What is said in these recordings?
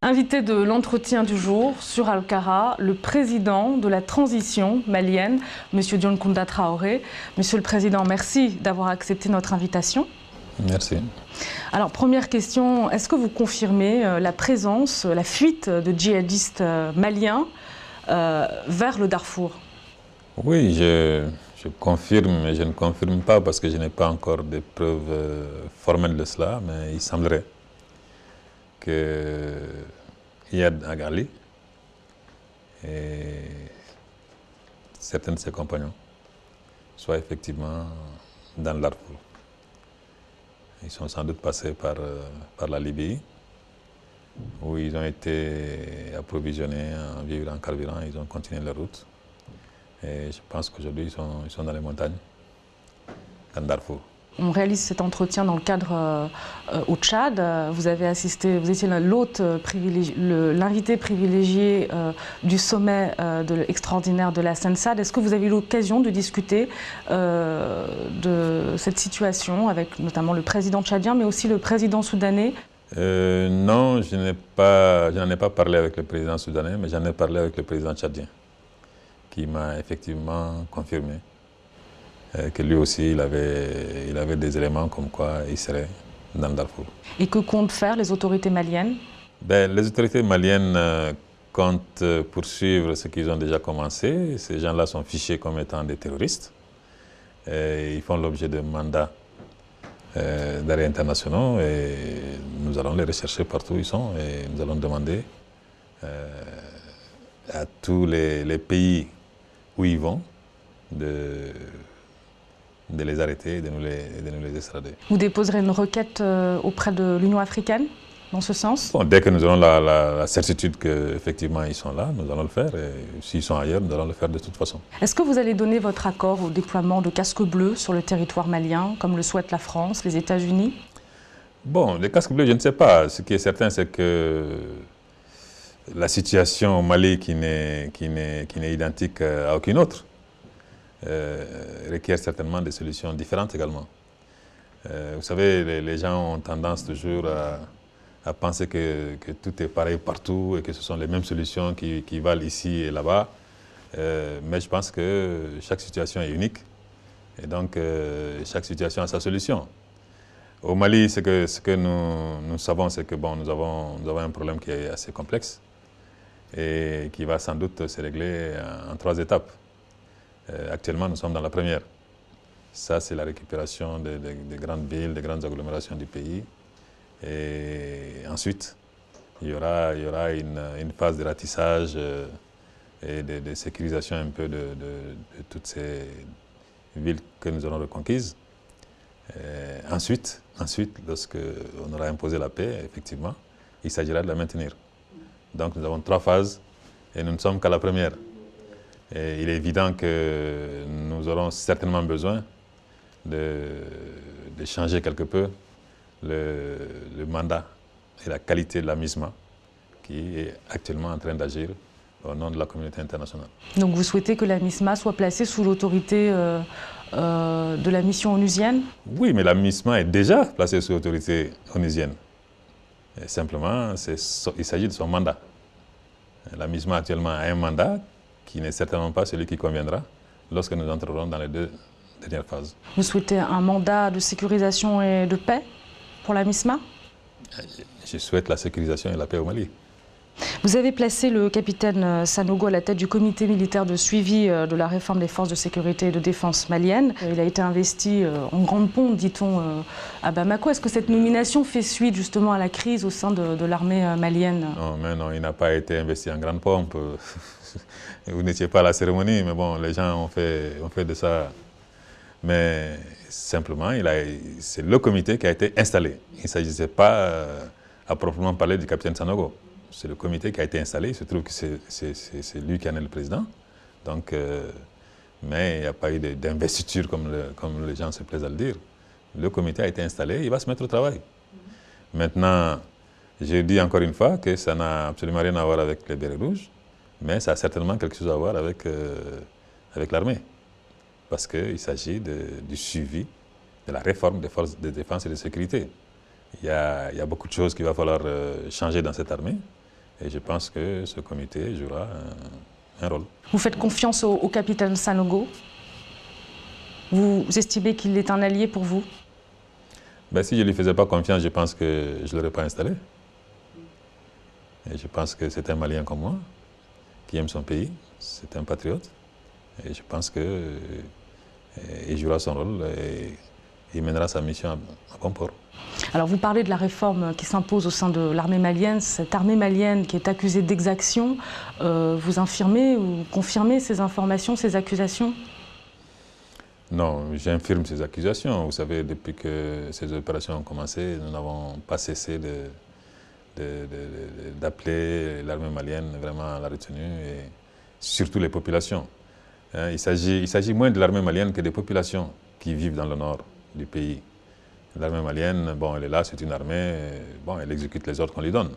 Invité de l'entretien du jour sur Alcara, le président de la transition malienne, M. Dion Kounda Traoré. Monsieur le Président, merci d'avoir accepté notre invitation. Merci. Alors, première question, est-ce que vous confirmez la présence, la fuite de djihadistes maliens vers le Darfour? Oui, je confirme, mais je ne confirme pas parce que je n'ai pas encore de preuves formelles de cela, mais il semblerait que Iyad Agali et certains de ses compagnons soient effectivement dans le Darfour. Ils sont sans doute passés par la Libye, où ils ont été approvisionnés en vivres, en carburant, ils ont continué leur route. Et je pense qu'aujourd'hui, ils sont dans les montagnes, dans le Darfour. On réalise cet entretien dans le cadre au Tchad. Vous avez assisté, vous étiez l'invité privilégié du sommet extraordinaire de la SENSAD. Est-ce que vous avez eu l'occasion de discuter de cette situation avec notamment le président tchadien, mais aussi le président soudanais? Non, je n'en ai pas parlé avec le président soudanais, mais j'en ai parlé avec le président tchadien, qui m'a effectivement confirmé que lui aussi, il avait des éléments comme quoi il serait dans le Darfour. Et que comptent faire les autorités maliennes? Les autorités maliennes comptent poursuivre ce qu'ils ont déjà commencé. Ces gens-là sont fichés comme étant des terroristes. Ils font l'objet de mandats d'arrêt internationaux et nous allons les rechercher partout où ils sont et nous allons demander à tous les pays où ils vont de les arrêter et de nous les extrader. Vous déposerez une requête auprès de l'Union africaine dans ce sens? Bon, dès que nous aurons la certitude qu'effectivement ils sont là, nous allons le faire. Et s'ils sont ailleurs, nous allons le faire de toute façon. Est-ce que vous allez donner votre accord au déploiement de casques bleus sur le territoire malien, comme le souhaitent la France, les États-Unis? Bon, les casques bleus, je ne sais pas. Ce qui est certain, c'est que la situation au Mali, qui n'est identique à aucune autre, requiert certainement des solutions différentes également. Vous savez, les gens ont tendance toujours à penser que tout est pareil partout et que ce sont les mêmes solutions qui valent ici et là-bas. Mais je pense que chaque situation est unique et donc chaque situation a sa solution. Au Mali, ce que nous savons, c'est que bon, nous avons un problème qui est assez complexe et qui va sans doute se régler en 3 étapes. Actuellement, nous sommes dans la première. Ça, c'est la récupération des grandes villes, des grandes agglomérations du pays. Et ensuite, il y aura une phase de ratissage et de sécurisation un peu de toutes ces villes que nous aurons reconquises. Ensuite, lorsqu'on aura imposé la paix, effectivement, il s'agira de la maintenir. Donc nous avons 3 phases et nous ne sommes qu'à la première. Et il est évident que nous aurons certainement besoin de changer quelque peu le mandat et la qualité de la MISMA qui est actuellement en train d'agir au nom de la communauté internationale. Donc vous souhaitez que la MISMA soit placée sous l'autorité de la mission onusienne? Oui, mais la MISMA est déjà placée sous l'autorité onusienne. Et simplement, il s'agit de son mandat. La MISMA actuellement a un mandat qui n'est certainement pas celui qui conviendra lorsque nous entrerons dans les 2 dernières phases. Vous souhaitez un mandat de sécurisation et de paix pour la MISMA? Je souhaite la sécurisation et la paix au Mali. Vous avez placé le capitaine Sanogo à la tête du comité militaire de suivi de la réforme des forces de sécurité et de défense maliennes. Il a été investi en grande pompe, dit-on, à Bamako. Est-ce que cette nomination fait suite justement à la crise au sein de l'armée malienne? Non, mais non, il n'a pas été investi en grande pompe. Vous n'étiez pas à la cérémonie, mais bon, les gens ont fait de ça. Mais simplement, c'est le comité qui a été installé. Il ne s'agissait pas à proprement parler du capitaine Sanogo. C'est le comité qui a été installé. Il se trouve que c'est lui qui en est le président. Donc, mais il n'y a pas eu d'investiture comme les gens se plaisent à le dire. Le comité a été installé, il va se mettre au travail. Maintenant, je dis encore une fois que ça n'a absolument rien à voir avec les bérets rouges, mais ça a certainement quelque chose à voir avec l'armée. Parce qu'il s'agit du suivi de la réforme des forces de défense et de sécurité. Il y a beaucoup de choses qu'il va falloir changer dans cette armée. Et je pense que ce comité jouera un rôle. Vous faites confiance au capitaine Sanogo? Vous estimez qu'il est un allié pour vous? Ben, si je ne lui faisais pas confiance, je pense que je ne l'aurais pas installé. Et je pense que c'est un Malien comme moi, qui aime son pays, c'est un patriote. Et je pense qu'il jouera son rôle et il mènera sa mission à bon port. Alors vous parlez de la réforme qui s'impose au sein de l'armée malienne. Cette armée malienne qui est accusée d'exaction, vous infirmez ou confirmez ces informations, ces accusations? Non, j'infirme ces accusations. Vous savez, depuis que ces opérations ont commencé, nous n'avons pas cessé d'appeler l'armée malienne vraiment à la retenue et surtout les populations. Il s'agit moins de l'armée malienne que des populations qui vivent dans le nord du pays. L'armée malienne, bon, elle est là, c'est une armée, bon, elle exécute les ordres qu'on lui donne.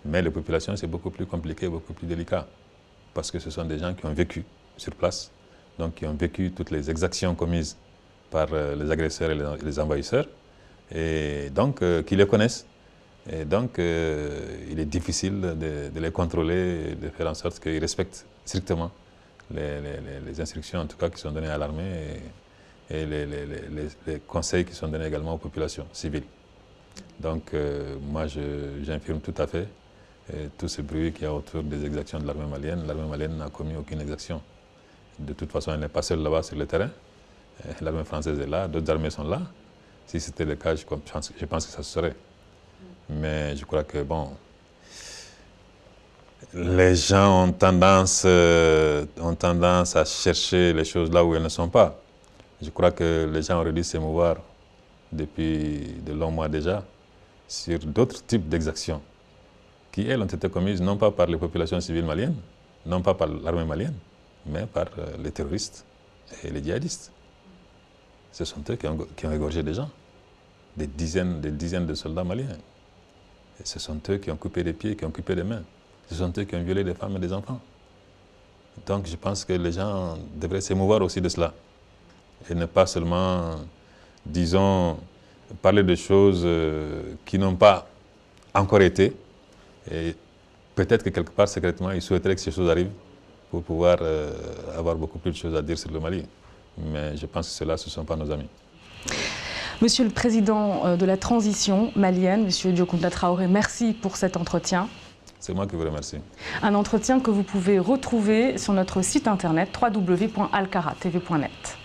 Mais les populations, c'est beaucoup plus compliqué, beaucoup plus délicat. Parce que ce sont des gens qui ont vécu sur place, donc qui ont vécu toutes les exactions commises par les agresseurs et les envahisseurs, et donc qui les connaissent. Et donc, il est difficile de les contrôler et de faire en sorte qu'ils respectent strictement les instructions, en tout cas, qui sont données à l'armée et les conseils qui sont donnés également aux populations civiles. Donc, moi, j'infirme tout à fait tout ce bruit qu'il y a autour des exactions de l'armée malienne n'a commis aucune exaction. De toute façon, elle n'est pas seule là-bas sur le terrain. L'armée française est là, d'autres armées sont là. Si c'était le cas, je pense que ça se serait. Mais je crois que, bon, les gens ont tendance à chercher les choses là où elles ne sont pas. Je crois que les gens auraient dû s'émouvoir depuis de longs mois déjà sur d'autres types d'exactions qui, elles, ont été commises non pas par les populations civiles maliennes, non pas par l'armée malienne, mais par les terroristes et les djihadistes. Ce sont eux qui ont égorgé des gens, des dizaines de soldats maliens. Et ce sont eux qui ont coupé des pieds, qui ont coupé des mains. Ce sont eux qui ont violé des femmes et des enfants. Donc je pense que les gens devraient s'émouvoir aussi de cela. Et ne pas seulement, disons, parler de choses qui n'ont pas encore été. Et peut-être que quelque part, secrètement, ils souhaiteraient que ces choses arrivent pour pouvoir avoir beaucoup plus de choses à dire sur le Mali. Mais je pense que ceux-là, ce ne sont pas nos amis. Monsieur le Président de la transition malienne, Monsieur Diokounda Traoré, merci pour cet entretien. C'est moi qui vous remercie. Un entretien que vous pouvez retrouver sur notre site internet www.alkaratv.net.